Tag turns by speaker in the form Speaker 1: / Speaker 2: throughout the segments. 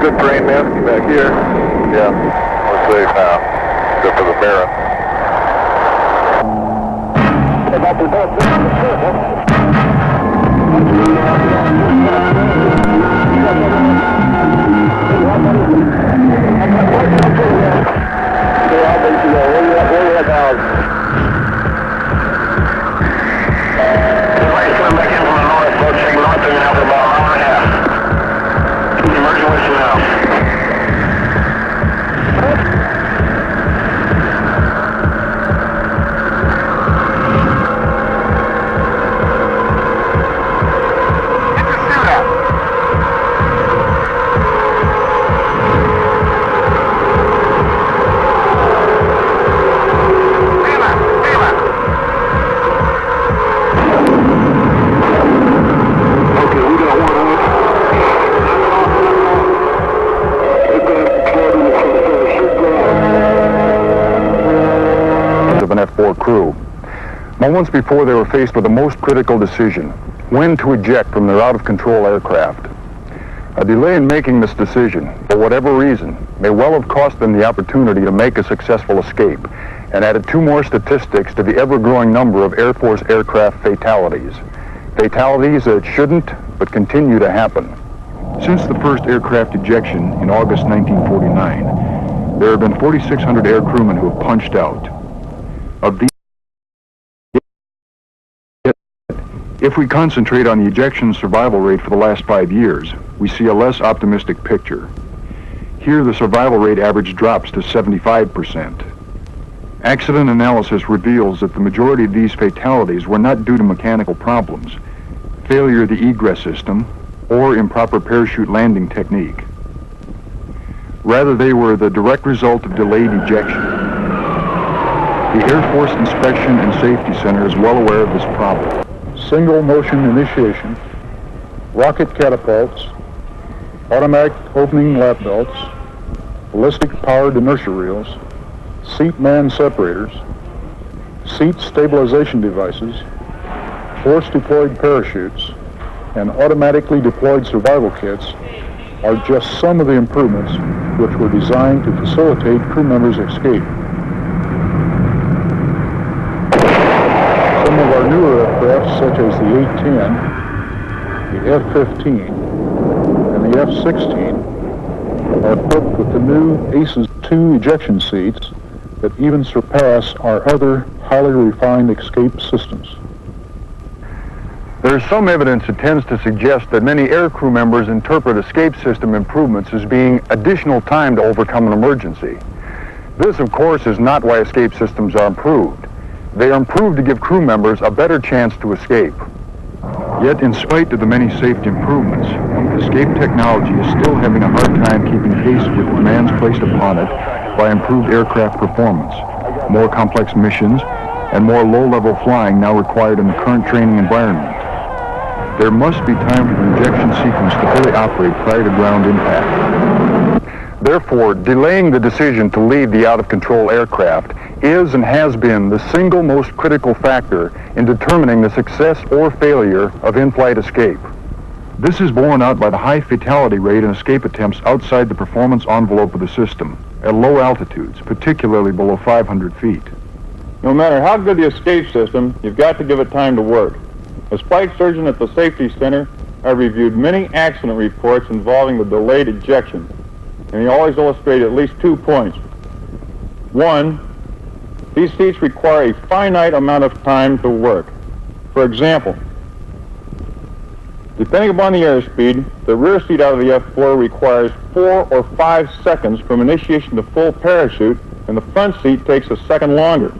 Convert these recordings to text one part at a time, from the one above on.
Speaker 1: good terrain, man. You back here? Yeah, we're safe now, except for the Baron.
Speaker 2: Coming back in from the north, approaching north and now for about an hour and a half. Emerging with you now.
Speaker 3: Of an F-4 crew. Moments before they were faced with the most critical decision, when to eject from their out-of-control aircraft. A delay in making this decision, for whatever reason, may well have cost them the opportunity to make a successful escape and added 2 more statistics to the ever-growing number of Air Force aircraft fatalities. Fatalities that shouldn't, but continue to happen. Since the first aircraft ejection in August 1949, there have been 4,600 air crewmen who have punched out. Of these, if we concentrate on the ejection survival rate for the last 5 years, we see a less optimistic picture. Here, the survival rate average drops to 75%. Accident analysis reveals that the majority of these fatalities were not due to mechanical problems, failure of the egress system, or improper parachute landing technique. Rather, they were the direct result of delayed ejection. The Air Force Inspection and Safety Center is well aware of this problem. Single motion initiation, rocket catapults, automatic opening lap belts, ballistic powered inertia reels, seat man separators, seat stabilization devices, force deployed parachutes, and automatically deployed survival kits are just some of the improvements which were designed to facilitate crew members' escape. Some of our newer aircraft, such as the A-10, the F-15, and the F-16, are equipped with the new ACES 2 ejection seats that even surpass our other highly refined escape systems. There is some evidence that tends to suggest that many air crew members interpret escape system improvements as being additional time to overcome an emergency. This, of course, is not why escape systems are improved. They are improved to give crew members a better chance to escape. Yet, in spite of the many safety improvements, escape technology is still having a hard time keeping pace with demands placed upon it by improved aircraft performance, more complex missions, and more low-level flying now required in the current training environment. There must be time for the injection sequence to fully operate prior to ground impact. Therefore, delaying the decision to leave the out-of-control aircraft is and has been the single most critical factor in determining the success or failure of in-flight escape. This is borne out by the high fatality rate in escape attempts outside the performance envelope of the system, at low altitudes, particularly below 500 feet.
Speaker 4: No matter how good the escape system, you've got to give it time to work. As flight surgeon at the Safety Center, I've reviewed many accident reports involving the delayed ejection, and they always illustrate at least 2 points. One, these seats require a finite amount of time to work. For example, depending upon the airspeed, the rear seat out of the F-4 requires 4 or 5 seconds from initiation to full parachute, and the front seat takes a second longer.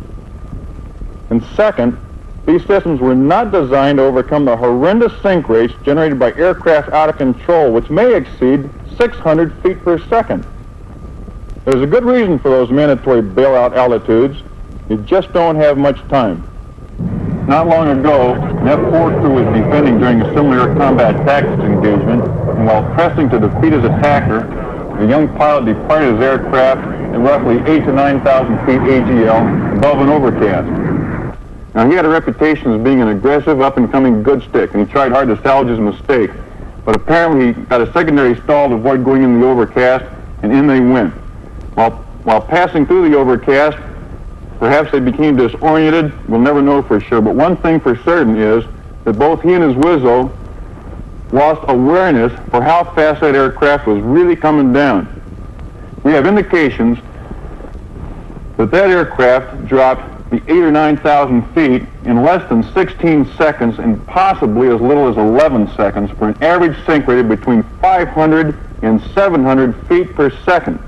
Speaker 4: And second, these systems were not designed to overcome the horrendous sink rates generated by aircraft out of control, which may exceed 600 feet per second. There's a good reason for those mandatory bailout altitudes. You just don't have much time. Not long ago, an F-4 crew was defending during a similar combat tactics engagement, and while pressing to defeat his attacker, the young pilot departed his aircraft at roughly 8,000 to 9,000 feet AGL above an overcast. Now, he had a reputation as being an aggressive, up-and-coming good stick, and he tried hard to salvage his mistake. but apparently he got a secondary stall to avoid going in the overcast, and in they went. While passing through the overcast, perhaps they became disoriented. We'll never know for sure, but one thing for certain is that both he and his Wizzo lost awareness for how fast that aircraft was really coming down. We have indications that that aircraft dropped the 8,000 or 9,000 feet in less than 16 seconds and possibly as little as 11 seconds for an average sink rate of between 500 and 700 feet per second.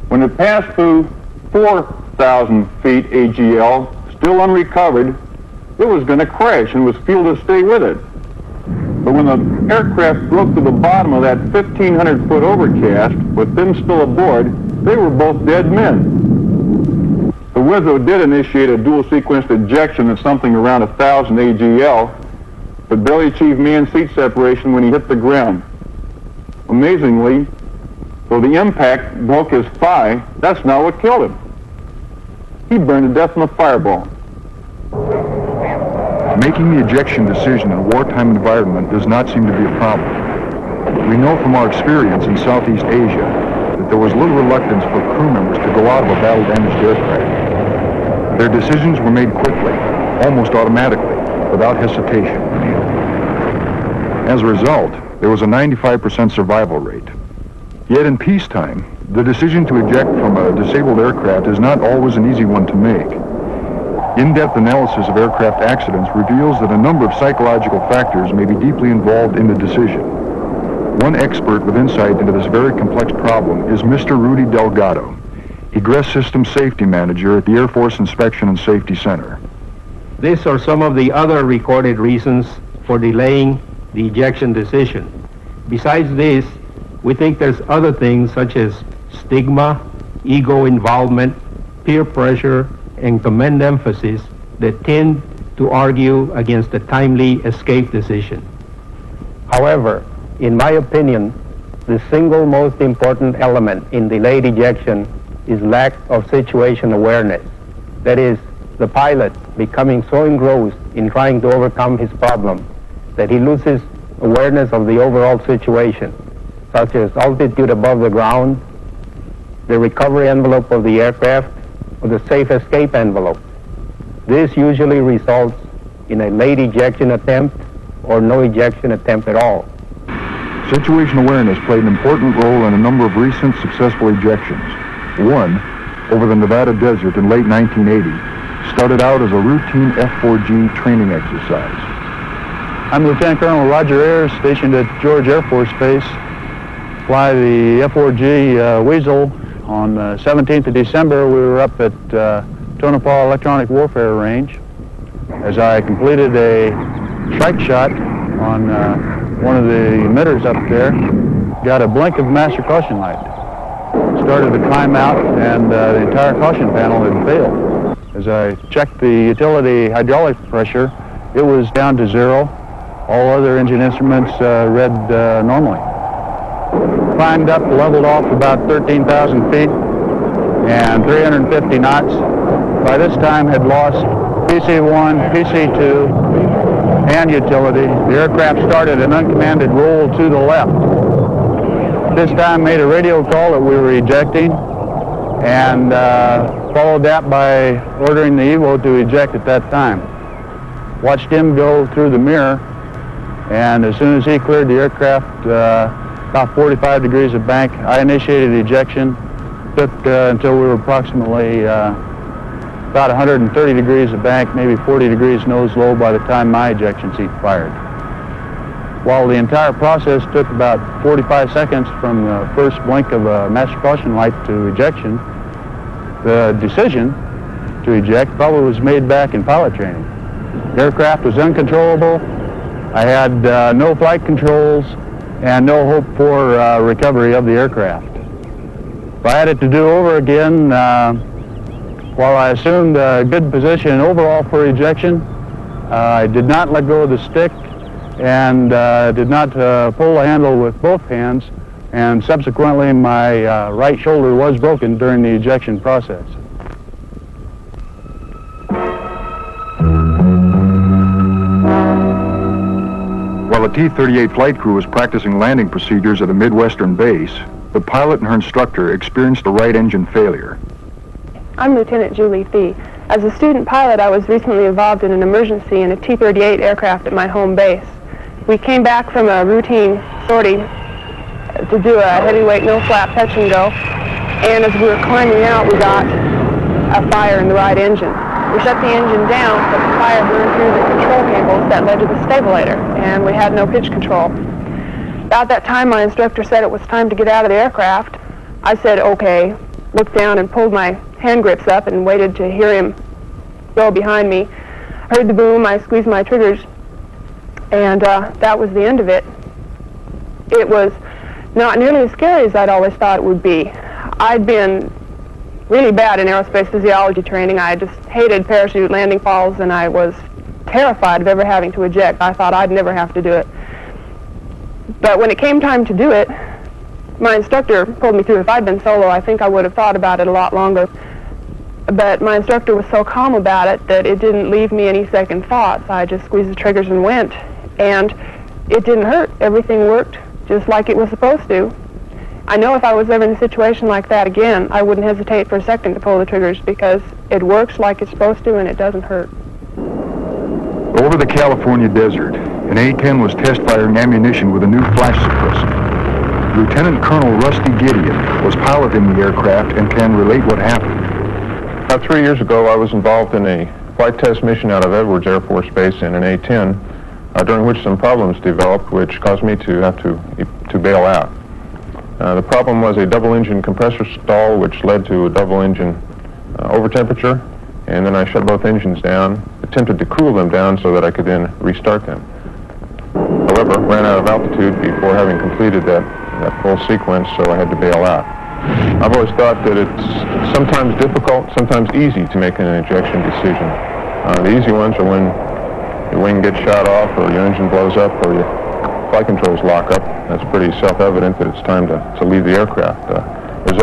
Speaker 4: When it passed through 4,000 feet AGL, still unrecovered, it was going to crash and was fuel to stay with it. But when the aircraft broke to the bottom of that 1,500-foot overcast, with them still aboard, they were both dead men. The Wizzo did initiate a dual-sequenced ejection at something around 1,000 AGL, but barely achieved man-seat separation when he hit the ground. Amazingly, though the impact broke his thigh, that's not what killed him. He burned to death in a fireball.
Speaker 3: Making the ejection decision in a wartime environment does not seem to be a problem. We know from our experience in Southeast Asia that there was little reluctance for crew members to go out of a battle-damaged aircraft. Their decisions were made quickly, almost automatically, without hesitation. As a result, there was a 95% survival rate. Yet in peacetime, the decision to eject from a disabled aircraft is not always an easy one to make. In-depth analysis of aircraft accidents reveals that a number of psychological factors may be deeply involved in the decision. One expert with insight into this very complex problem is Mr. Rudy Delgado, Egress Systems Safety Manager at the Air Force Inspection and Safety Center.
Speaker 5: These are some of the other recorded reasons for delaying the ejection decision. Besides this, we think there's other things such as stigma, ego involvement, peer pressure, and command emphasis that tend to argue against a timely escape decision. However, in my opinion, the single most important element in delayed ejection is lack of situation awareness. That is, the pilot becoming so engrossed in trying to overcome his problem that he loses awareness of the overall situation, such as altitude above the ground, the recovery envelope of the aircraft, or the safe escape envelope. This usually results in a late ejection attempt or no ejection attempt at all.
Speaker 3: Situation awareness played an important role in a number of recent successful ejections. One, over the Nevada desert in late 1980, started out as a routine F-4G training exercise.
Speaker 6: I'm Lieutenant Colonel Roger Ayers, stationed at George Air Force Base. Fly the F-4G Weasel. On the 17th of December, we were up at Tonopah Electronic Warfare Range as I completed a strike shot on one of the emitters up there. Got a blink of master caution light. Started to climb out, and the entire caution panel had failed. As I checked the utility hydraulic pressure, it was down to 0. All other engine instruments read normally. Climbed up, leveled off about 13,000 feet and 350 knots. By this time had lost PC-1, PC-2, and utility. The aircraft started an uncommanded roll to the left. This time made a radio call that we were ejecting, and followed that by ordering the Evo to eject at that time. Watched him go through the mirror, and as soon as he cleared the aircraft, about 45 degrees of bank, I initiated ejection. Took until we were approximately about 130 degrees of bank, maybe 40 degrees nose low by the time my ejection seat fired. While the entire process took about 45 seconds from the first blink of a master caution light to ejection, the decision to eject probably was made back in pilot training. The aircraft was uncontrollable. I had no flight controls and no hope for recovery of the aircraft. If I had it to do over again, while I assumed a good position overall for ejection, I did not let go of the stick and did not pull the handle with both hands, and subsequently my right shoulder was broken during the ejection process.
Speaker 3: While While a T-38 flight crew was practicing landing procedures at a Midwestern base, the pilot and her instructor experienced a right engine failure.
Speaker 7: I'm Lieutenant Julie Thee. As a student pilot, I was recently involved in an emergency in a T-38 aircraft at my home base. We came back from a routine sortie to do a heavyweight no-flap touch and go, and as we were climbing out, we got a fire in the right engine. We shut the engine down, but the fire burned through the control cables that led to the stabilator, and we had no pitch control. About that time, my instructor said it was time to get out of the aircraft. I said, okay, looked down and pulled my hand grips up and waited to hear him go behind me. I heard the boom, I squeezed my triggers, and that was the end of it. It was not nearly as scary as I'd always thought it would be. I'd been really bad in aerospace physiology training. I just hated parachute landing falls, and I was terrified of ever having to eject. I thought I'd never have to do it. But when it came time to do it, my instructor pulled me through. If I'd been solo, I think I would have thought about it a lot longer. But my instructor was so calm about it that it didn't leave me any second thoughts. I just squeezed the triggers and went. And it didn't hurt. Everything worked just like it was supposed to. I know if I was ever in a situation like that again, I wouldn't hesitate for a second to pull the triggers because it works like it's supposed to and it doesn't hurt.
Speaker 3: Over the California desert, an A-10 was test firing ammunition with a new flash suppressor. Lieutenant Colonel Rusty Gideon was piloting the aircraft and can relate what happened.
Speaker 4: About 3 years ago, I was involved in a flight test mission out of Edwards Air Force Base in an A-10, during which some problems developed, which caused me to have to bail out. The problem was a double-engine compressor stall, which led to a double-engine overtemperature, and then I shut both engines down, attempted to cool them down so that I could then restart them. However, ran out of altitude before having completed that full sequence, so I had to bail out. I've always thought that it's sometimes difficult, sometimes easy to make an ejection decision. The easy ones are when your wing gets shot off, or your engine blows up, or your flight controls lock up. That's pretty self-evident that it's time to leave the aircraft. There's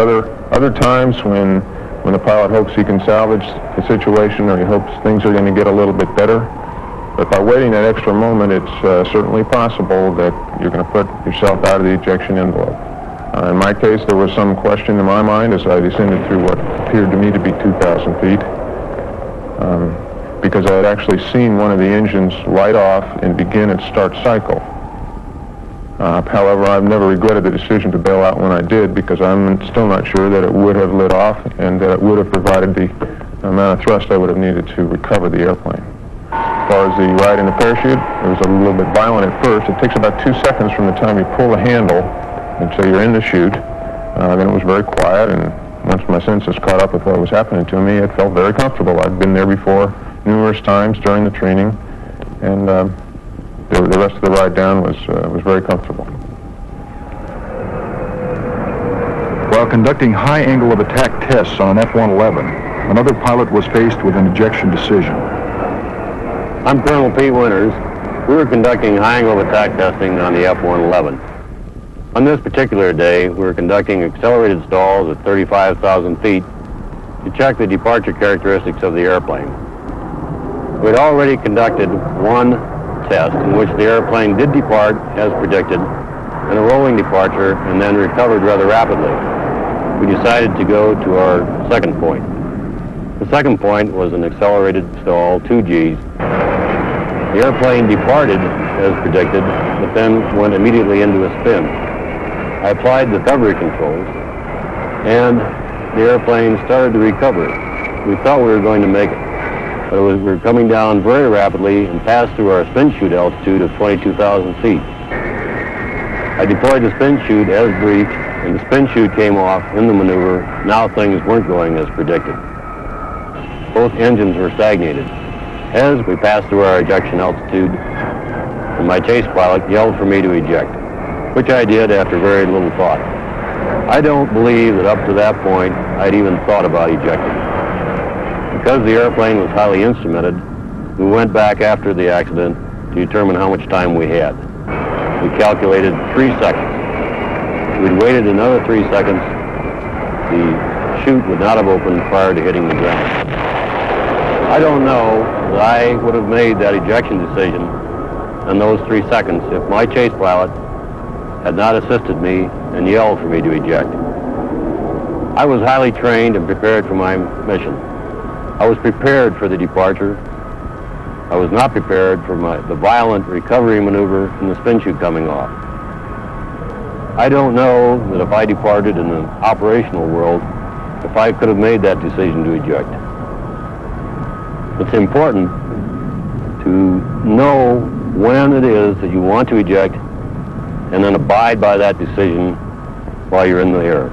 Speaker 4: other times when the pilot hopes he can salvage the situation, or he hopes things are going to get a little bit better. But by waiting that extra moment, it's certainly possible that you're going to put yourself out of the ejection envelope. In my case, there was some question in my mind as I descended through what appeared to me to be 2,000 feet, because I had actually seen one of the engines light off and begin its start cycle. However, I've never regretted the decision to bail out when I did, because I'm still not sure that it would have lit off and that it would have provided the amount of thrust I would have needed to recover the airplane. As far as the ride in the parachute, it was a little bit violent at first. It takes about 2 seconds from the time you pull the handle until you're in the chute. Then it was very quiet, and once my senses caught up with what was happening to me, it felt very comfortable. I'd been there before numerous times during the training, and the rest of the ride down was very comfortable.
Speaker 3: While conducting high angle of attack tests on an F-111, another pilot was faced with an ejection decision.
Speaker 8: I'm Colonel Pete Winters. We were conducting high angle of attack testing on the F-111. On this particular day, we were conducting accelerated stalls at 35,000 feet to check the departure characteristics of the airplane. We had already conducted one test in which the airplane did depart as predicted, and a rolling departure, and then recovered rather rapidly. We decided to go to our second point. The second point was an accelerated stall, 2Gs. The airplane departed as predicted, but then went immediately into a spin. I applied the recovery controls, and the airplane started to recover. We thought we were going to make it. But we were coming down very rapidly and passed through our spin chute altitude of 22,000 feet. I deployed the spin chute as briefed, and the spin chute came off in the maneuver. Now things weren't going as predicted. Both engines were stagnated. As we passed through our ejection altitude, and my chase pilot yelled for me to eject, which I did after very little thought. I don't believe that up to that point I'd even thought about ejecting. Because the airplane was highly instrumented, we went back after the accident to determine how much time we had. We calculated 3 seconds. If we'd waited another 3 seconds, the chute would not have opened prior to hitting the ground. I don't know that I would have made that ejection decision in those 3 seconds if my chase pilot had not assisted me and yelled for me to eject. I was highly trained and prepared for my mission. I was prepared for the departure. I was not prepared for the violent recovery maneuver and the spin chute coming off. I don't know that if I departed in the operational world, if I could have made that decision to eject. It's important to know when it is that you want to eject and then abide by that decision while you're in the air.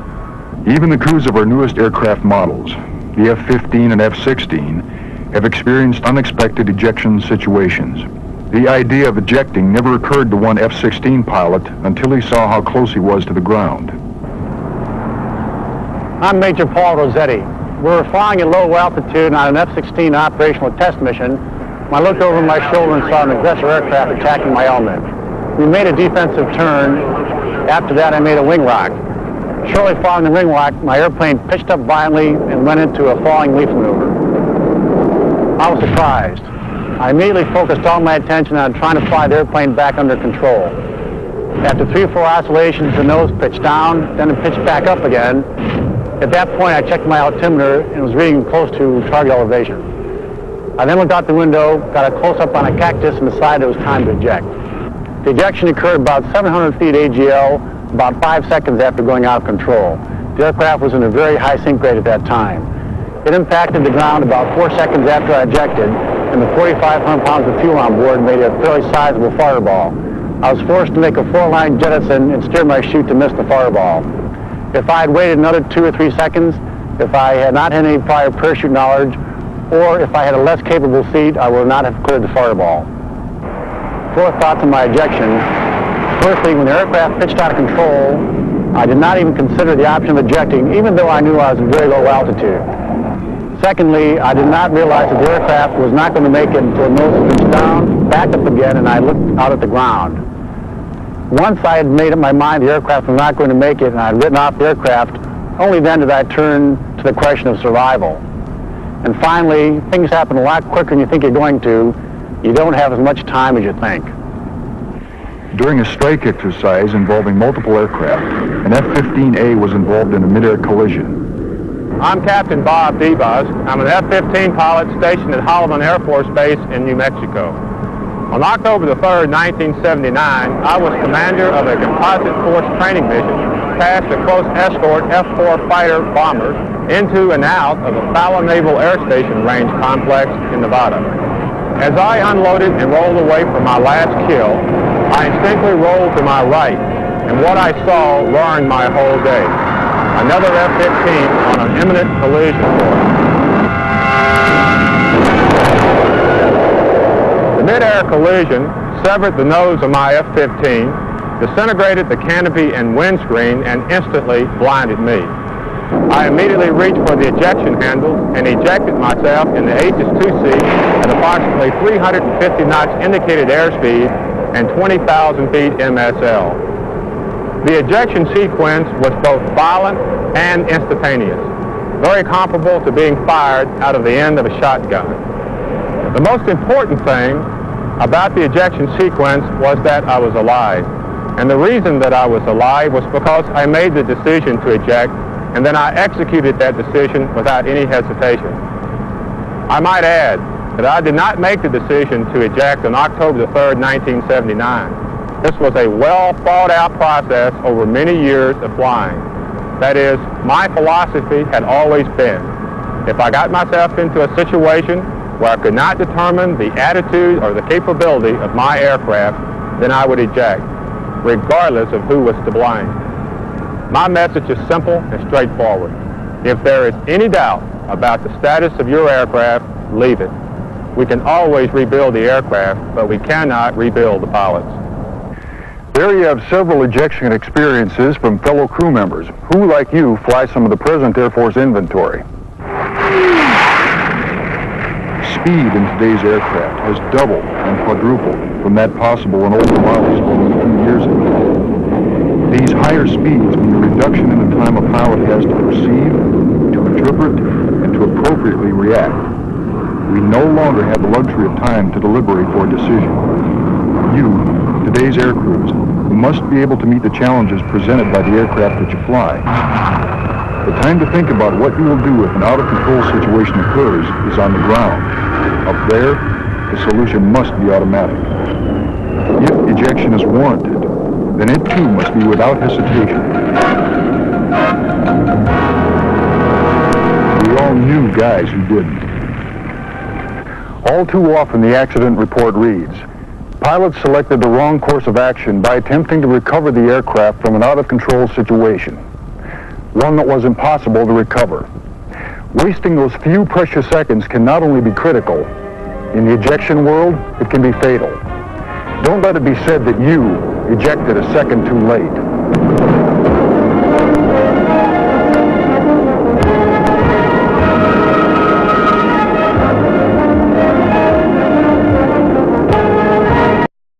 Speaker 3: Even the crews of our newest aircraft models, the F-15 and F-16, have experienced unexpected ejection situations. The idea of ejecting never occurred to one F-16 pilot until he saw how close he was to the ground.
Speaker 6: I'm Major Paul Rossetti. We were flying at low altitude on an F-16 operational test mission when I looked over my shoulder and saw an aggressor aircraft attacking my element. We made a defensive turn. After that, I made a wing rock. Shortly following the wing rock, my airplane pitched up violently and went into a falling leaf maneuver. I was surprised. I immediately focused all my attention on trying to fly the airplane back under control. After 3 or 4 oscillations, the nose pitched down, then it pitched back up again. At that point, I checked my altimeter and was reading close to target elevation. I then looked out the window, got a close-up on a cactus, and decided it was time to eject. The ejection occurred about 700 feet AGL, about 5 seconds after going out of control. The aircraft was in a very high sink rate at that time. It impacted the ground about 4 seconds after I ejected, and the 4,500 pounds of fuel on board made it a fairly sizable fireball. I was forced to make a 4-line jettison and steer my chute to miss the fireball. If I had waited another 2 or 3 seconds, if I had not had any prior parachute knowledge, or if I had a less capable seat, I would not have cleared the fireball. 4 thoughts on my ejection. Firstly, when the aircraft pitched out of control, I did not even consider the option of ejecting, even though I knew I was at very low altitude. Secondly, I did not realize that the aircraft was not going to make it until the nose pitched down, back up again, and I looked out at the ground. Once I had made up my mind the aircraft was not going to make it and I had written off the aircraft, only then did I turn to the question of survival. And finally, things happen a lot quicker than you think you're going to. You don't have as much time as you think.
Speaker 3: During a strike exercise involving multiple aircraft, an F-15A was involved in a mid-air collision.
Speaker 4: I'm Captain Bob Debus. I'm an F-15 pilot stationed at Holloman Air Force Base in New Mexico. On October the 3rd, 1979, I was commander of a composite force training mission past a close escort F-4 fighter bombers into and out of the Fallon Naval Air Station Range complex in Nevada. As I unloaded and rolled away from my last kill, I instinctively rolled to my right, and what I saw ruined my whole day. Another F-15 on an imminent collision course. The mid-air collision severed the nose of my F-15, disintegrated the canopy and windscreen, and instantly blinded me. I immediately reached for the ejection handle and ejected myself in the Aegis 2C at approximately 350 knots indicated airspeed and 20,000 feet MSL. The ejection sequence was both violent and instantaneous, very comparable to being fired out of the end of a shotgun. The most important thing about the ejection sequence was that I was alive. And the reason that I was alive was because I made the decision to eject, and then I executed that decision without any hesitation. I might add that I did not make the decision to eject on October the 3rd, 1979. This was a well thought out process over many years of flying. That is, my philosophy had always been, if I got myself into a situation where I could not determine the attitude or the capability of my aircraft, then I would eject, regardless of who was to blame. My message is simple and straightforward. If there is any doubt about the status of your aircraft, leave it. We can always rebuild the aircraft, but we cannot rebuild the pilots.
Speaker 3: There you have several ejection experiences from fellow crew members who, like you, fly some of the present Air Force inventory. Speed in today's aircraft has doubled and quadrupled from that possible in older models only a few years ago. These higher speeds mean a reduction in the time a pilot has to perceive, to interpret, and to appropriately react. We no longer have the luxury of time to deliberate for a decision. You, today's air crews, must be able to meet the challenges presented by the aircraft that you fly. The time to think about what you will do if an out-of-control situation occurs is on the ground. Up there, the solution must be automatic. If ejection is warranted, then it too must be without hesitation. We all knew guys who didn't. All too often the accident report reads, pilots selected the wrong course of action by attempting to recover the aircraft from an out-of-control situation, one that was impossible to recover. Wasting those few precious seconds can not only be critical, in the ejection world, it can be fatal. Don't let it be said that you ejected a second too late.